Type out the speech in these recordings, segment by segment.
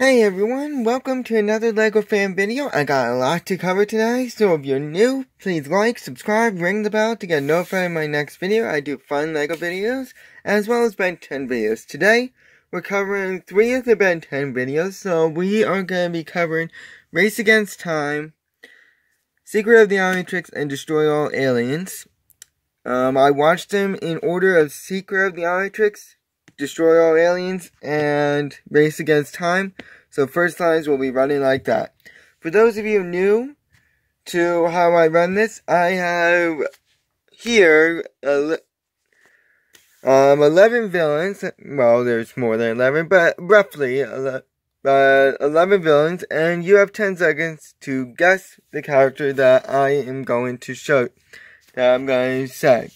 Hey everyone, welcome to another LEGO fan video. I got a lot to cover today, so if you're new, please like, subscribe, ring the bell to get notified of my next video. I do fun LEGO videos, as well as Ben 10 videos. Today, we're covering 3 of the Ben 10 videos, so we are going to be covering Race Against Time, Secret of the Omnitrix, and Destroy All Aliens. I watched them in order of Secret of the Omnitrix, Destroy All Aliens, and Race Against Time. So first lines will be running like that. For those of you new to how I run this, I have here 11 villains. Well, there's more than 11, but roughly 11 villains, and you have 10 seconds to guess the character that I am going to show, that I'm going to say.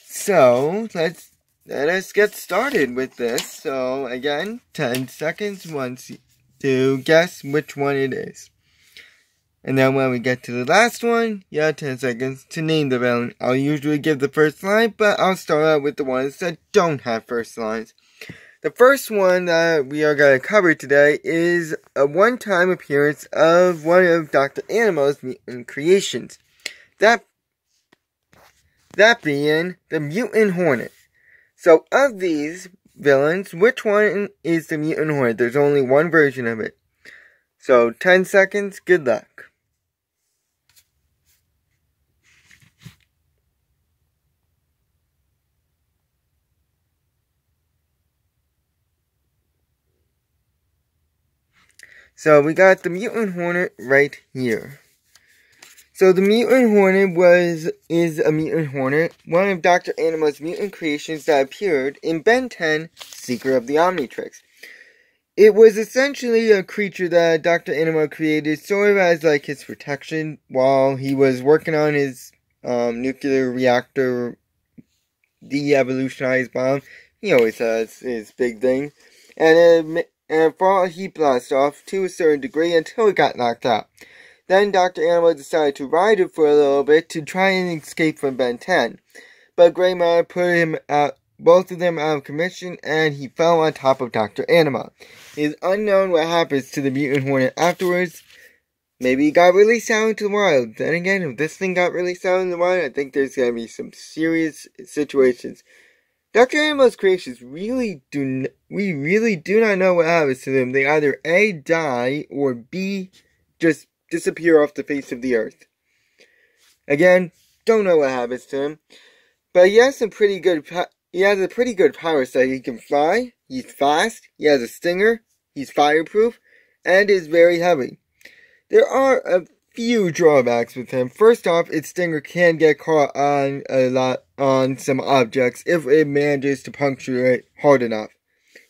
So, let us get started with this. So, again, 10 seconds once to guess which one it is. And then when we get to the last one, you have 10 seconds to name the villain. I'll usually give the first line, but I'll start out with the ones that don't have first lines. The first one that we are going to cover today is a one-time appearance of one of Dr. Animo's mutant creations. That being the Mutant Hornet. So, of these villains, which one is the Mutant Hornet? There's only one version of it. So, 10 seconds, good luck. So, we got the Mutant Hornet right here. So the Mutant Hornet is a Mutant Hornet, one of Dr. Animo's mutant creations that appeared in Ben 10, Secret of the Omnitrix. It was essentially a creature that Dr. Animo created sort of as like his protection while he was working on his nuclear reactor de-evolutionized bomb. He always has his big thing. And it fought a heat blast off to a certain degree until it got knocked out. Then Dr. Animo decided to ride it for a little bit to try and escape from Ben 10. But Grey Matter put both of them out of commission, and he fell on top of Dr. Animo. It is unknown what happens to the Mutant Hornet afterwards. Maybe he got released out into the wild. Then again, if this thing got released out in the wild, I think there's going to be some serious situations. Dr. Animo's creations we really do not know what happens to them. They either A, die, or B, just disappear off the face of the earth. Again, don't know what happens to him, but he has a pretty good power set. He can fly, he's fast, he has a stinger, he's fireproof, and is very heavy. There are a few drawbacks with him. First off, its stinger can get caught on some objects if it manages to puncture it hard enough.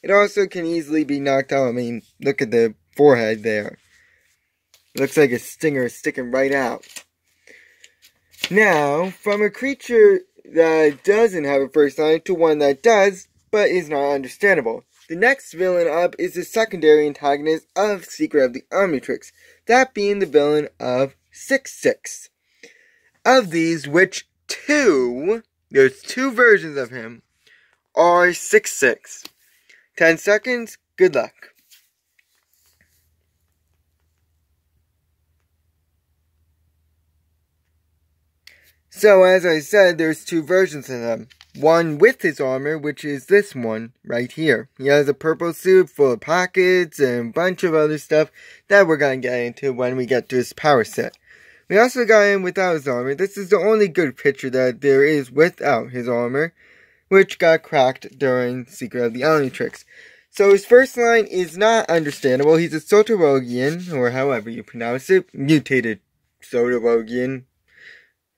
It also can easily be knocked out. I mean, look at the forehead there. Looks like a stinger is sticking right out. Now, from a creature that doesn't have a first line to one that does, but is not understandable. The next villain up is the secondary antagonist of Secret of the Omnitrix, that being the villain of 6-6. Of these, there's two versions of him, are 6-6. 10 seconds, good luck. So, as I said, there's two versions of him. One with his armor, which is this one right here. He has a purple suit full of pockets and a bunch of other stuff that we're going to get into when we get to his power set. We also got him without his armor. This is the only good picture that there is without his armor, which got cracked during Secret of the Omnitrix. So his first line is not understandable. He's a Sotarogian, or however you pronounce it, mutated Sotarogian.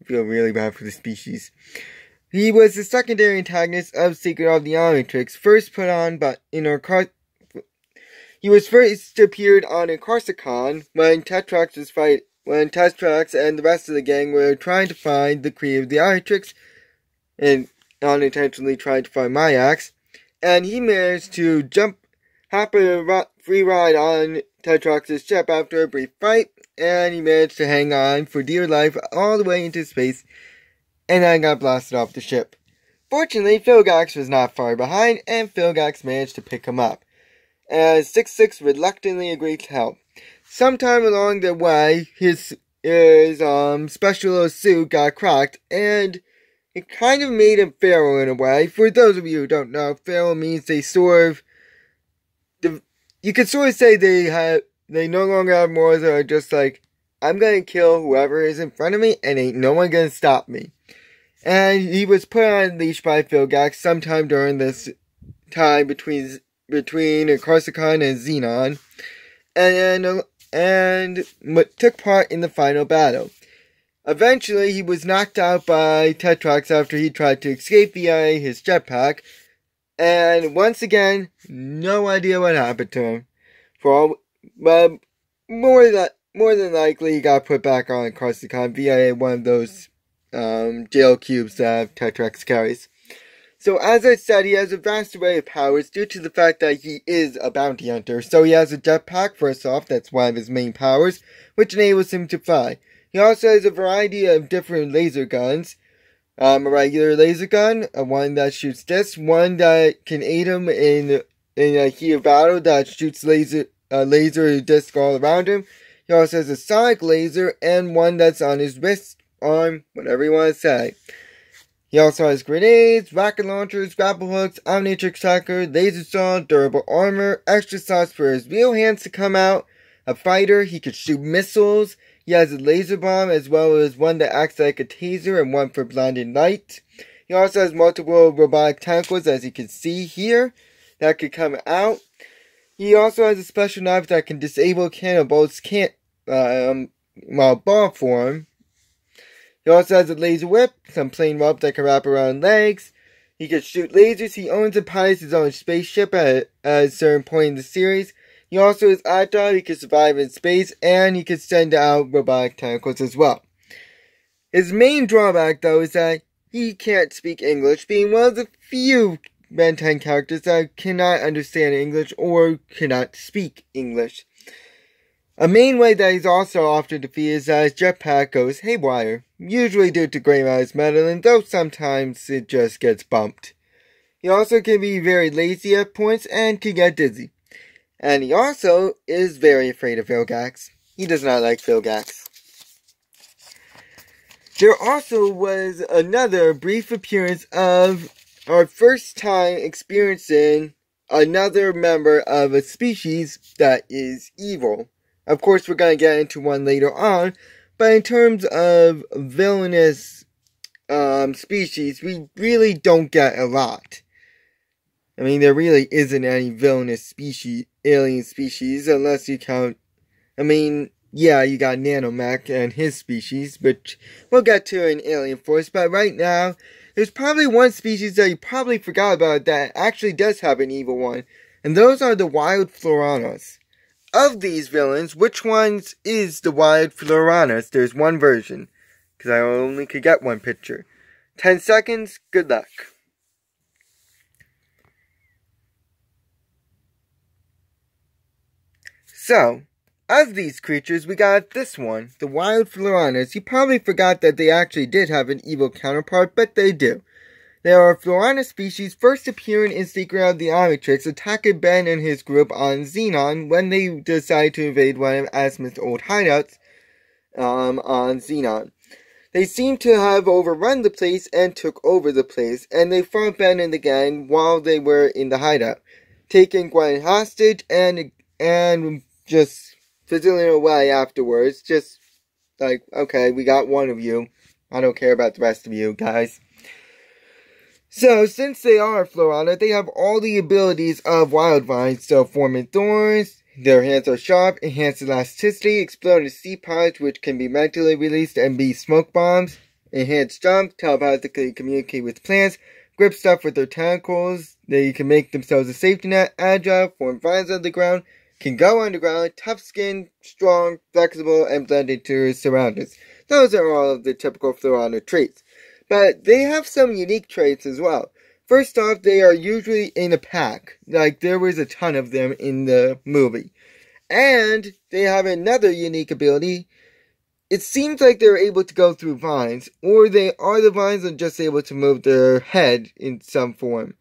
I feel really bad for the species. He was the secondary antagonist of Secret of the Omnitrix, first put on he was first appeared on Inkarsicon when Tetrax and the rest of the gang were trying to find the Queen of the Omnitrix, and unintentionally trying to find Myax, and he managed to hop a free ride on Tetrax's ship after a brief fight, and he managed to hang on for dear life all the way into space, and then got blasted off the ship. Fortunately, Filgax was not far behind, and Filgax managed to pick him up. as 6-6 reluctantly agreed to help. Sometime along the way, his special little suit got cracked, and it kind of made him feral in a way. For those of you who don't know, feral means they sort of, you could sort of say they no longer have morals, or are just like, I'm gonna kill whoever is in front of me, and ain't no one gonna stop me. And he was put on a leash by Vilgax sometime during this time between Corsican and Xenon, and took part in the final battle. Eventually, he was knocked out by Tetrax after he tried to escape via his jetpack, and once again, no idea what happened to him. But more than likely, he got put back on Corsican via one of those jail cubes that Tetrax carries. So, as I said, he has a vast array of powers due to the fact that he is a bounty hunter. So he has a jetpack, first off, that's one of his main powers, which enables him to fly. He also has a variety of different laser guns. A regular laser gun, one that shoots discs, one that can aid him in a heat of battle that shoots laser disc all around him. He also has a sonic laser, and one that's on his wrist, arm, whatever you want to say. He also has grenades, rocket launchers, grapple hooks, omnitrix tracker, laser saw, durable armor, extra slots for his real hands to come out, a fighter, he could shoot missiles, he has a laser bomb as well as one that acts like a taser and one for blinding light. He also has multiple robotic tentacles, as you can see here, that could come out. He also has a special knife that can disable cannonballs ball form. He also has a laser whip, some plain rope that can wrap around legs. He can shoot lasers. He owns and pilots his own spaceship at a certain point in the series. He also is agile. He can survive in space, and he can send out robotic tentacles as well. His main drawback, though, is that he can't speak English, being one of the few Ben 10 characters that cannot understand English or cannot speak English. A main way that he's also often defeated is that his jetpack goes haywire, usually due to gray matter meddling, though sometimes it just gets bumped. He also can be very lazy at points and can get dizzy. And he also is very afraid of Vilgax. He does not like Vilgax. There also was another brief appearance of our first time experiencing another member of a species that is evil. Of course, we're going to get into one later on, but in terms of villainous species, we really don't get a lot. I mean, there really isn't any villainous alien species, unless you count, yeah, you got Nanomech and his species, which we'll get to in Alien Force, but right now, there's probably one species that you probably forgot about that actually does have an evil one, and those are the wild Floranos. Of these villains, which ones is the wild Floranos? There's one version, because I only could get one picture. 10 seconds, good luck. So, of these creatures, we got this one, the wild Floranos. You probably forgot that they actually did have an evil counterpart, but they do. They are Florana species first appearing in Secret of the Omnitrix, attacking Ben and his group on Xenon when they decide to invade one of Asmus' old hideouts on Xenon. They seem to have overrun the place and took over the place, and they fought Ben and the gang while they were in the hideout, taking Gwen hostage and just fizzling away afterwards. Just like, okay, we got one of you. I don't care about the rest of you guys. So, since they are Florana, they have all the abilities of wild vines, so forming thorns, their hands are sharp, enhanced elasticity, exploding sea pods which can be mentally released and be smoke bombs, enhanced jump, telepathically communicate with plants, grip stuff with their tentacles, they can make themselves a safety net, agile, form vines on the ground, can go underground, tough skin, strong, flexible, and blend into surroundings. Those are all of the typical Florana traits. But they have some unique traits as well. First off, they are usually in a pack. Like, there was a ton of them in the movie. And they have another unique ability. It seems like they're able to go through vines, or they are the vines and just able to move their head in some form.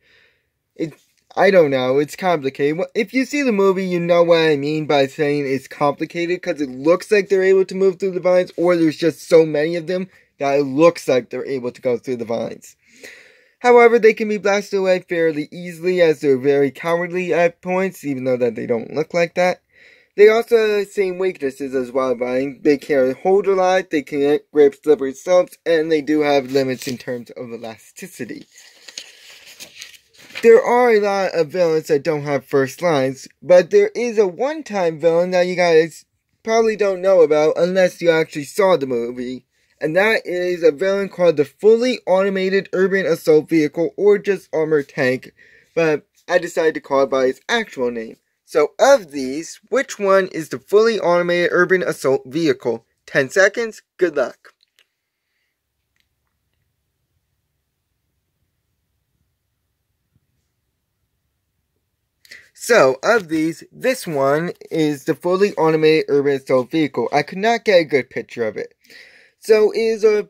I don't know, it's complicated. If you see the movie, you know what I mean by saying it's complicated, because it looks like they're able to move through the vines, or there's just so many of them that it looks like they're able to go through the vines. However, they can be blasted away fairly easily, as they're very cowardly at points, even though that they don't look like that. They also have the same weaknesses as wild vine. They can't hold a lot, they can't grip slippery slopes, and they do have limits in terms of elasticity. There are a lot of villains that don't have first lines, but there is a one-time villain that you guys probably don't know about unless you actually saw the movie. And that is a villain called the Fully Automated Urban Assault Vehicle, or just Armored Tank, but I decided to call it by its actual name. So of these, which one is the Fully Automated Urban Assault Vehicle? 10 seconds, good luck. So, of these, this one is the Fully Automated Urban Assault Vehicle. I could not get a good picture of it. So, it is a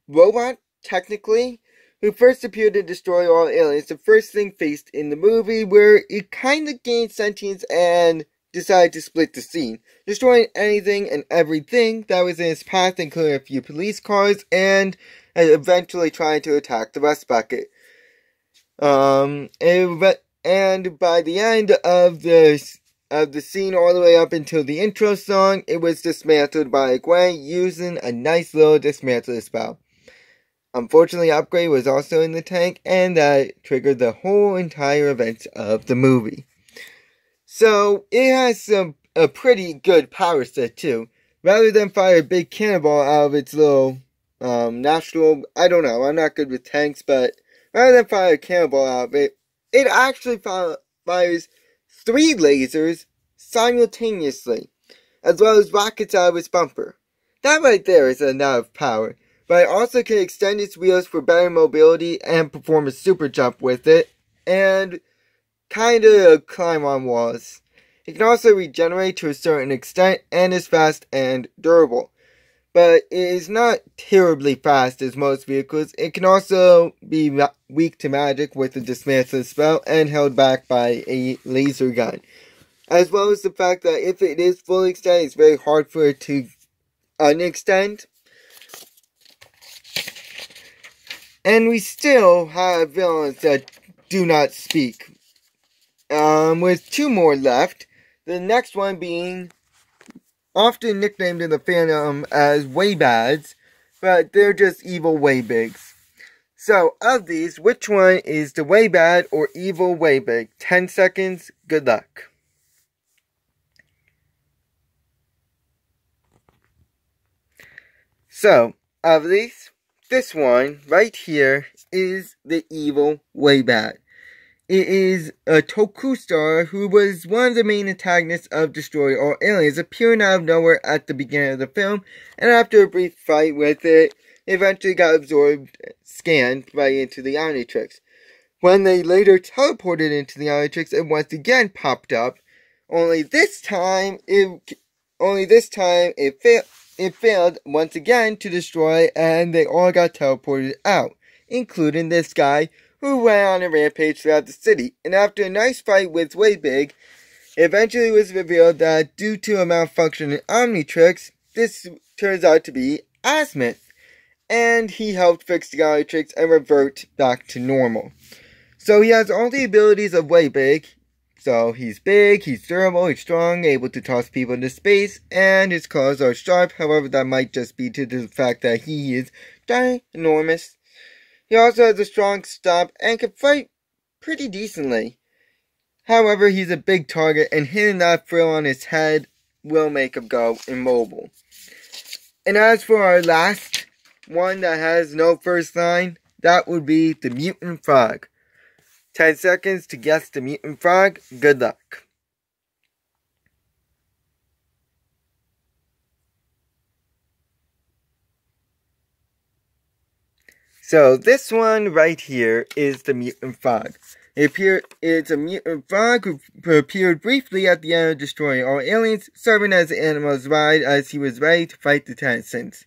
robot, technically, who first appeared to destroy all aliens. The first thing faced in the movie, where it kind of gained sentience and decided to split the scene, destroying anything and everything that was in its path, including a few police cars, and eventually trying to attack the Rust Bucket. And by the end of the scene, all the way up until the intro song, it was dismantled by Gwen using a nice little dismantle spell. Unfortunately, Upgrade was also in the tank, and that triggered the whole entire events of the movie. So, it has a pretty good power set too. Rather than fire a big cannonball out of its little, natural, I don't know, I'm not good with tanks, but rather than fire a cannonball out of it, it actually fires 3 lasers simultaneously, as well as rockets out of its bumper. That right there is enough power, but it also can extend its wheels for better mobility and perform a super jump with it, and kinda climb on walls. It can also regenerate to a certain extent, and is fast and durable. But it is not terribly fast as most vehicles. It can also be weak to magic with a dismantle spell and held back by a laser gun. As well as the fact that if it is fully extended, it's very hard for it to unextend. And we still have villains that do not speak. With 2 more left, the next one being often nicknamed in the fandom as Waybads, but they're just evil Waybigs. So, of these, which one is the Waybad or evil Waybig? 10 seconds, good luck. So, of these, this one right here is the evil Waybad. It is a Toku star who was one of the main antagonists of Destroy All Aliens, appearing out of nowhere at the beginning of the film, and after a brief fight with it, eventually got absorbed, scanned right into the Omnitrix. When they later teleported into the Omnitrix, it once again popped up, only this time it failed once again to destroy, and they all got teleported out, including this guy, who went on a rampage throughout the city. And after a nice fight with Waybig, it eventually was revealed that due to a malfunction in Omnitrix, this turns out to be Azimuth. And he helped fix the Omnitrix and revert back to normal. So he has all the abilities of Waybig. So he's big, he's durable, he's strong, able to toss people into space, and his claws are sharp. However, that might just be due to the fact that he is ginormous. He also has a strong stomp and can fight pretty decently. However, he's a big target, and hitting that frill on his head will make him go immobile. And as for our last one that has no first line, that would be the Mutant Frog. 10 seconds to guess the Mutant Frog. Good luck. So, this one right here is the Mutant Frog. It's a mutant frog who appeared briefly at the end of Destroying All Aliens, serving as the animal's ride as he was ready to fight the Tennessons.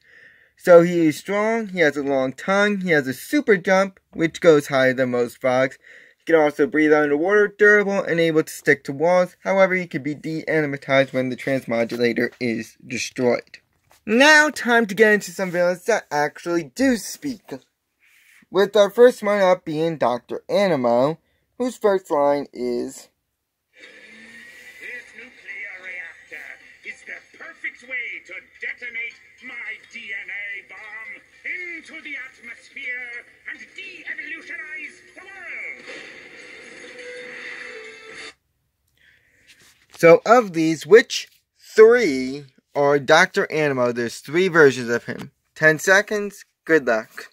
So he is strong, he has a long tongue, he has a super jump, which goes higher than most frogs. He can also breathe underwater, durable, and able to stick to walls. However, he can be de-animatized when the transmodulator is destroyed. Now, time to get into some villains that actually do speak. With our first one up being Dr. Animo, whose first line is, "This nuclear reactor is the perfect way to detonate my DNA bomb into the atmosphere and de-evolutionize the world." So of these, which 3 are Dr. Animo? There's 3 versions of him. 10 seconds, good luck.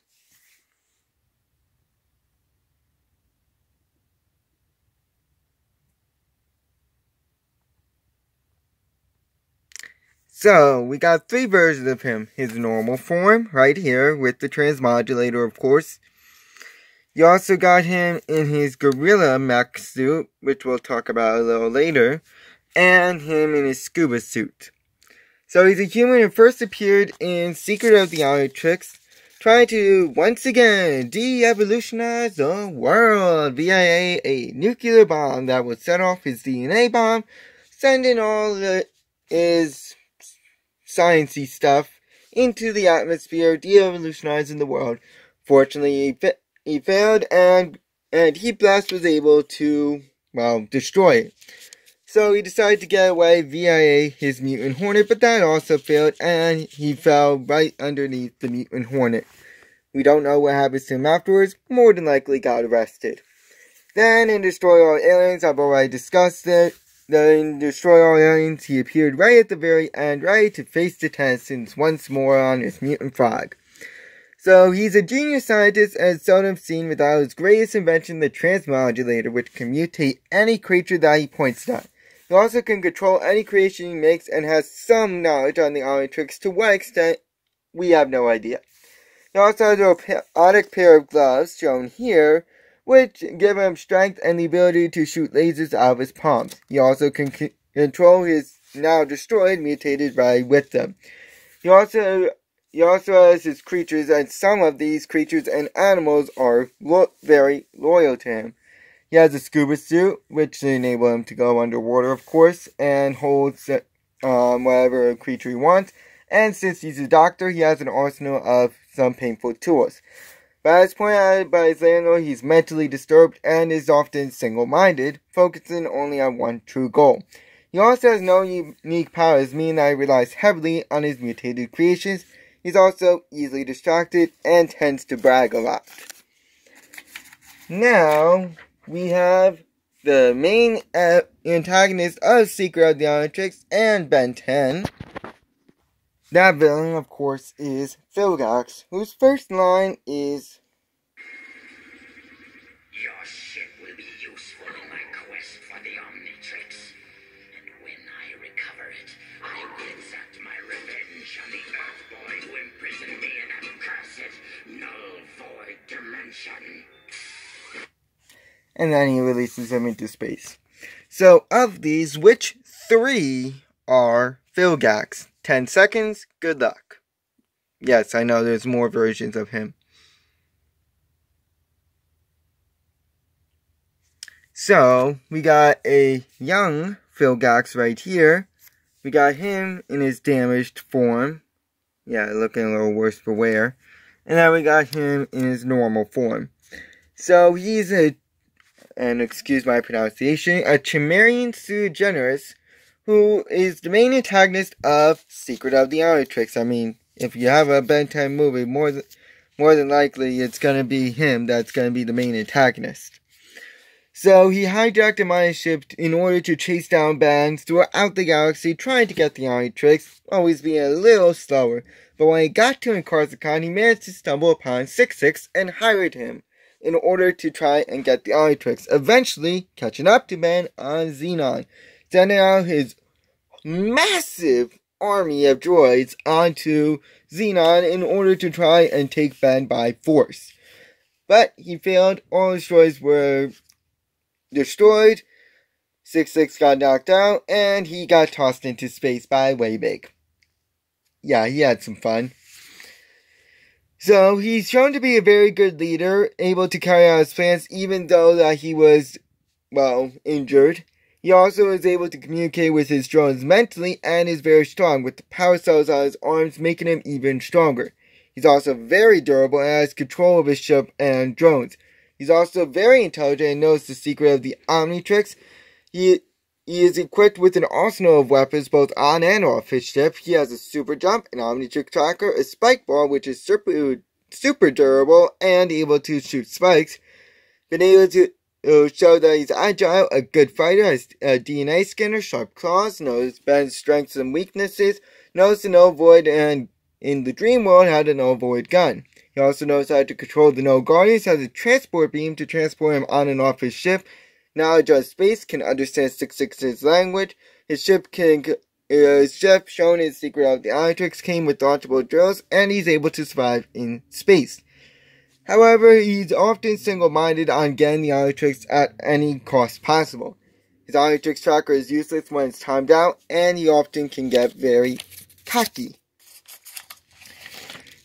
So, we got 3 versions of him. His normal form, right here, with the transmodulator, of course. You also got him in his gorilla mech suit, which we'll talk about a little later, and him in his scuba suit. So he's a human who first appeared in Secret of the Omnitrix, trying to, once again, de-evolutionize the world via a nuclear bomb that would set off his DNA bomb, sending all his sciencey stuff into the atmosphere, de-evolutionizing the world. Fortunately, he failed, and Heat Blast was able to, well, destroy it. So he decided to get away via his Mutant Hornet, but that also failed, and he fell right underneath the Mutant Hornet. We don't know what happens to him afterwards, more than likely got arrested. Then in Destroy All Aliens, I've already discussed it. Then in Destroy All Aliens, he appeared right at the very end, ready to face the Tennysons once more on his mutant frog. So he's a genius scientist and seldom seen without his greatest invention, the transmodulator, which can mutate any creature that he points at. He also can control any creation he makes and has some knowledge on the Omnitrix. To what extent, we have no idea. He also has a robotic pair of gloves, shown here, which give him strength and the ability to shoot lasers out of his palms. He also can control his now destroyed mutated body with them. He also has his creatures, and some of these creatures and animals are very loyal to him. He has a scuba suit, which enable him to go underwater, of course, and holds whatever creature he wants. And since he's a doctor, he has an arsenal of some painful tools. But as pointed out by his landlord, he's mentally disturbed and is often single-minded, focusing only on one true goal. He also has no unique powers, meaning that he relies heavily on his mutated creations. He's also easily distracted and tends to brag a lot. Now, we have the main antagonist of Secret of the Omnitrix and Ben 10. That villain, of course, is Vilgax, whose first line is, "Your ship will be useful in my quest for the Omnitrix. And when I recover it, I will exact my revenge on the Earthboy who imprisoned me in that cursed null void dimension." and then he releases him into space. So, of these, which 3 are Vilgax? 10 seconds, good luck. Yes, I know there's more versions of him. So, we got a young Vilgax right here. We got him in his damaged form. Yeah, looking a little worse for wear. And then we got him in his normal form. So, he's and excuse my pronunciation, a Chimerian sui generis, who is the main antagonist of Secret of the Omnitrix. I mean, if you have a Ben 10 movie, more than likely it's going to be him that's going to be the main antagonist. So he hijacked a mining ship in order to chase down bands throughout the galaxy, trying to get the Omnitrix, always being a little slower. But when he got to Inkarsicon, he managed to stumble upon 66 and hired him in order to try and get the Omnitrix, eventually catching up to Ben on Xenon, sending out his massive army of droids onto Xenon in order to try and take Ben by force. But he failed. All his droids were destroyed. 66 got knocked out, and he got tossed into space by Waybig. Yeah, he had some fun. So he's shown to be a very good leader, able to carry out his plans even though that he was, well, injured. He also is able to communicate with his drones mentally and is very strong, with the power cells on his arms making him even stronger. He's also very durable and has control of his ship and drones. He's also very intelligent and knows the secret of the Omnitrix. He is equipped with an arsenal of weapons both on and off his ship. He has a super jump, an Omnitrix tracker, a spike ball which is super durable and able to shoot spikes. Been able to show that he's agile, a good fighter, has a DNA scanner, sharp claws, knows Ben's strengths and weaknesses, knows the null void, and in the dream world had a null void gun. He also knows how to control the null guardians, has a transport beam to transport him on and off his ship, knowledge of space, can understand 666's language. His ship shown his secret of the Omnitrix, came with launchable drills, and he's able to survive in space. However, he's often single-minded on getting the Omnitrix at any cost possible. His Omnitrix tracker is useless when it's timed out, and he often can get very cocky.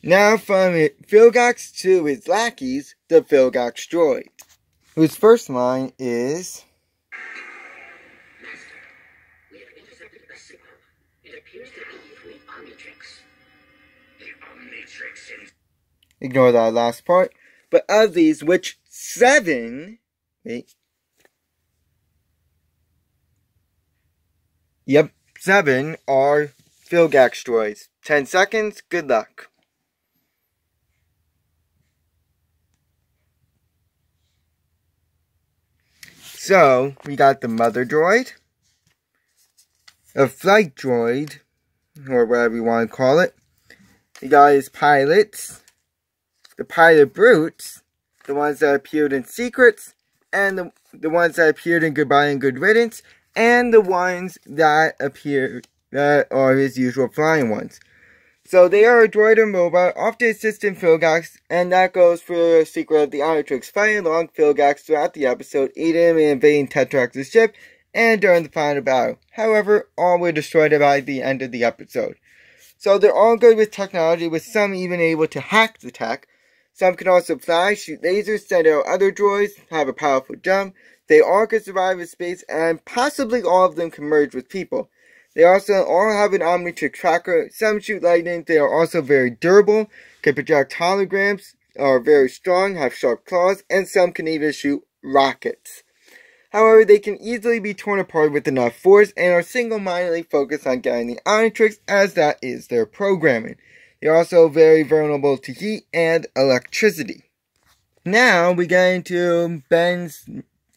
Now from Filgax to his lackeys, the Filgax droid, whose first line is... Master, we have intercepted a signal. It appears to be from the Omnitrix. The Omnitrix in... Ignore that last part. But of these, which 7... Wait. Yep, 7 are Filgax droids. 10 seconds, good luck. So, we got the mother droid, a flight droid, or whatever you want to call it. We got his pilots, the pilot brutes, the ones that appeared in Secrets, and the ones that appeared in Goodbye and Good Riddance, and the ones that appear that are his usual flying ones. So they are a droid and robot, often assisting Filgax, and that goes for the Secret of the Omnitrix, fighting along Filgax throughout the episode, aiding him in invading Tetrax's ship, and during the final battle. However, all were destroyed by the end of the episode. So they're all good with technology, with some even able to hack the tech. Some can also fly, shoot lasers, send out other droids, have a powerful jump. They all can survive in space, and possibly all of them can merge with people. They also all have an Omnitrix tracker. Some shoot lightning. They are also very durable, can project holograms, are very strong, have sharp claws, and some can even shoot rockets. However, they can easily be torn apart with enough force and are single-mindedly focused on getting the Omnitrix, as that is their programming. They are also very vulnerable to heat and electricity. Now we get into Ben's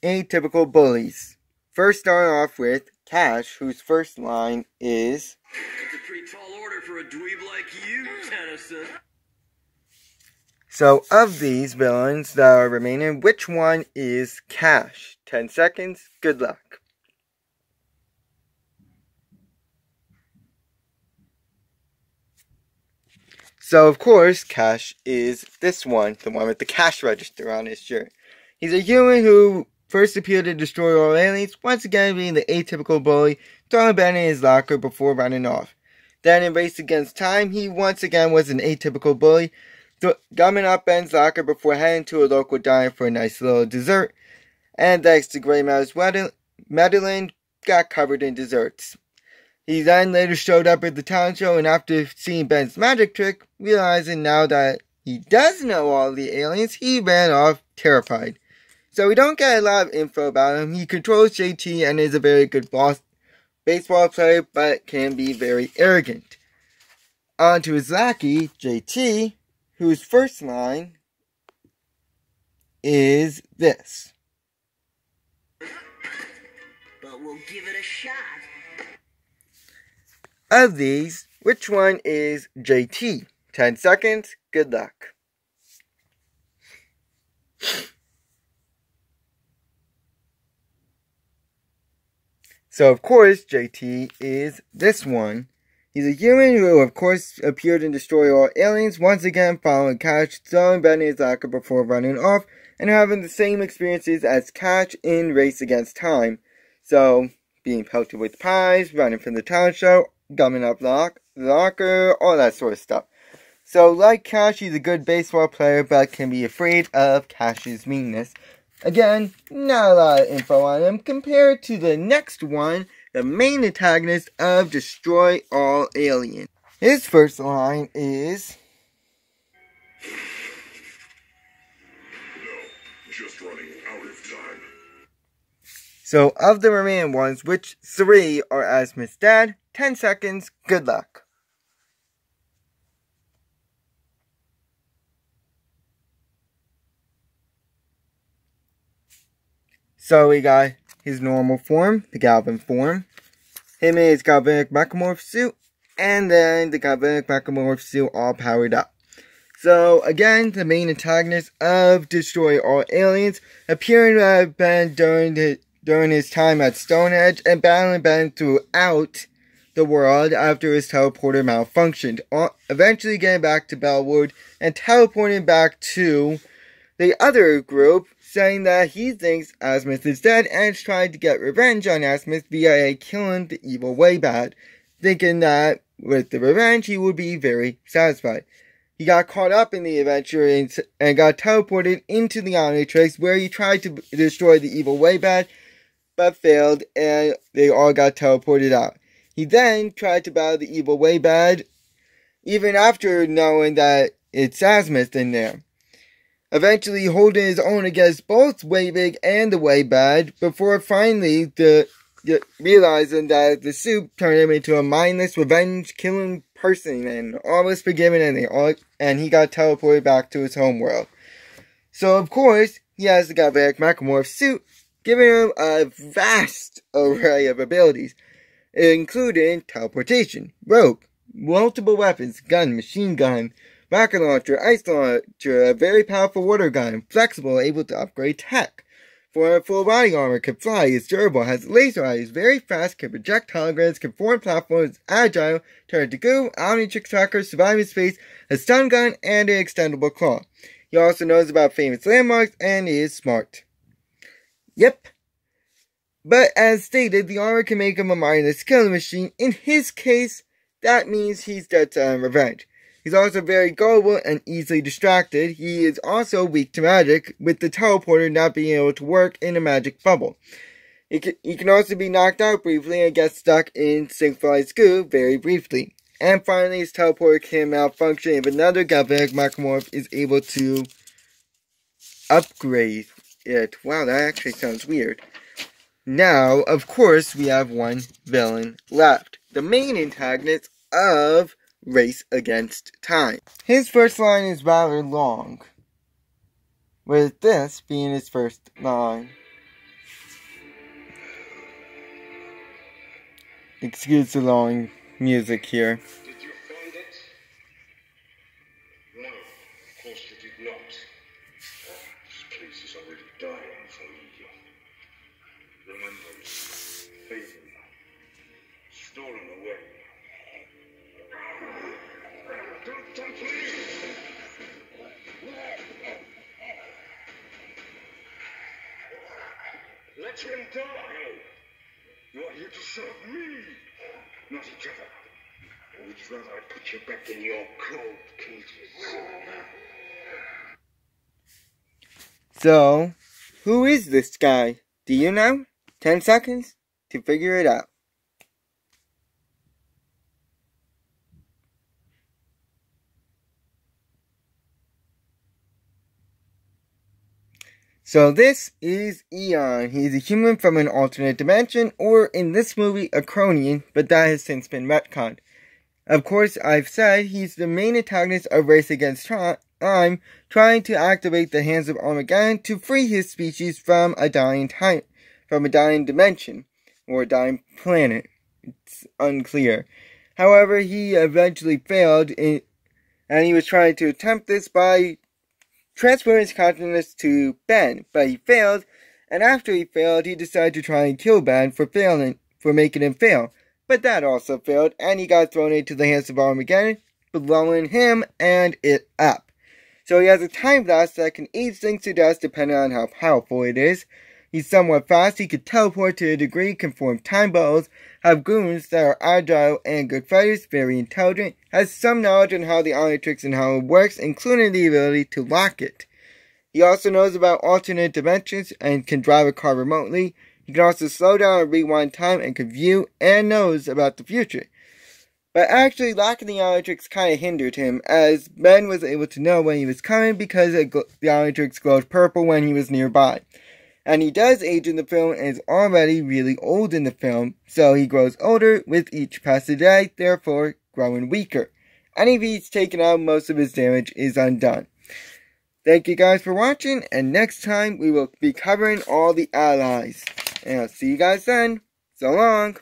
atypical bullies. First, starting off with Cash, whose first line is... That's a pretty tall order for a dweeb like you, Tennyson. So, of these villains that are remaining, which one is Cash? 10 seconds, good luck. So, of course, Cash is this one, the one with the cash register on his shirt. He's a human who first appeared to destroy all aliens, once again being the atypical bully, throwing Ben in his locker before running off. Then in Race Against Time, he once again was an atypical bully, gumming up Ben's locker before heading to a local diner for a nice little dessert, and thanks to Grey Matter's meddling, got covered in desserts. He then later showed up at the talent show, and after seeing Ben's magic trick, realizing now that he does know all the aliens, he ran off terrified. So we don't get a lot of info about him. He controls JT and is a very good baseball player, but can be very arrogant. On to his lackey, JT, whose first line is this. But we'll give it a shot. Of these, which one is JT? 10 seconds, good luck. So, of course, JT is this one. He's a human who, of course, appeared and destroyed all aliens, once again following Cash, throwing Ben in his locker before running off, and having the same experiences as Cash in Race Against Time. So, being pelted with pies, running from the talent show, gumming up the locker, all that sort of stuff. So, like Cash, he's a good baseball player, but can be afraid of Cash's meanness. Again, not a lot of info on him compared to the next one, the main antagonist of Destroy All Aliens. His first line is... No, just running out of time. So, of the remaining ones, which 3 are Azimuth's dad? 10 seconds, good luck. So we got his normal form, the Galvan form, him in his Galvanic Mechamorph suit, and then the Galvanic Mechamorph suit all powered up. So again, the main antagonist of Destroy All Aliens, appearing to have been during his time at Stonehenge and battling Ben throughout the world after his teleporter malfunctioned, eventually getting back to Bellwood and teleporting back to the other group, saying that he thinks Azimuth is dead and is trying to get revenge on Azimuth via killing the evil Waybad, thinking that with the revenge he would be very satisfied. He got caught up in the adventure and got teleported into the Omnitrix, where he tried to destroy the evil Waybad, but failed, and they all got teleported out. He then tried to battle the evil Waybad, even after knowing that it's Azimuth in there, eventually holding his own against both Waybig and the Waybad, before finally realizing that the suit turned him into a mindless, revenge-killing person, and all was forgiven, and he got teleported back to his homeworld. So, of course, he has the Galvanic Mechamorph suit, giving him a vast array of abilities, including teleportation, rogue, multiple weapons, gun, machine gun, rocket launcher, ice launcher, a very powerful water gun, flexible, able to upgrade tech. For full body armor, can fly, is durable, has laser eyes, very fast, can project holograms, can form platforms, agile, turn to goo, Omnitrix tracker, survive in space, a stun gun, and an extendable claw. He also knows about famous landmarks and is smart. Yep. But as stated, the armor can make him a mindless killing machine. In his case, that means he's dead set on revenge. He's also very gullible and easily distracted. He is also weak to magic, with the teleporter not being able to work in a magic bubble. He can also be knocked out briefly and get stuck in synchronized goo very briefly. And finally, his teleporter can malfunction if another Galvanic Mechamorph is able to upgrade it. Wow, that actually sounds weird. Now, of course, we have one villain left. The main antagonist of Race Against Time. His first line is rather long, with this being his first line. Excuse the long music here. Did you find it? No, of course you did not. This place is already dying for me. Remember, fading, stolen away. Don't touch me! Let him die! You are here to serve me, not each other. Would you rather I put you back in your cold cages? So, who is this guy? Do you know? 10 seconds to figure it out. So this is Eon. He's a human from an alternate dimension, or in this movie, a Cronian, but that has since been retconned. Of course, I've said he's the main antagonist of Race Against Time, trying to activate the Hands of Armageddon to free his species from a dying dimension, or a dying planet. It's unclear. However, he eventually failed, and he was trying to attempt this by transferring his consciousness to Ben, but he failed, and after he failed, he decided to try and kill Ben for making him fail. But that also failed, and he got thrown into the Hands of Armageddon, blowing him and it up. So he has a time blast that can age things to dust depending on how powerful it is. He's somewhat fast, he could teleport to a degree, can form time bubbles, have goons that are agile and good fighters, very intelligent, has some knowledge on how the Omnitrix and how it works, including the ability to lock it. He also knows about alternate dimensions and can drive a car remotely. He can also slow down and rewind time and can view and knows about the future. But actually, locking the Omnitrix kind of hindered him, as Ben was able to know when he was coming because the Omnitrix glowed purple when he was nearby. And he does age in the film and is already really old in the film, so he grows older with each passing day, therefore growing weaker. And if he's taken out, most of his damage is undone. Thank you guys for watching, and next time we will be covering all the allies. And I'll see you guys then. So long!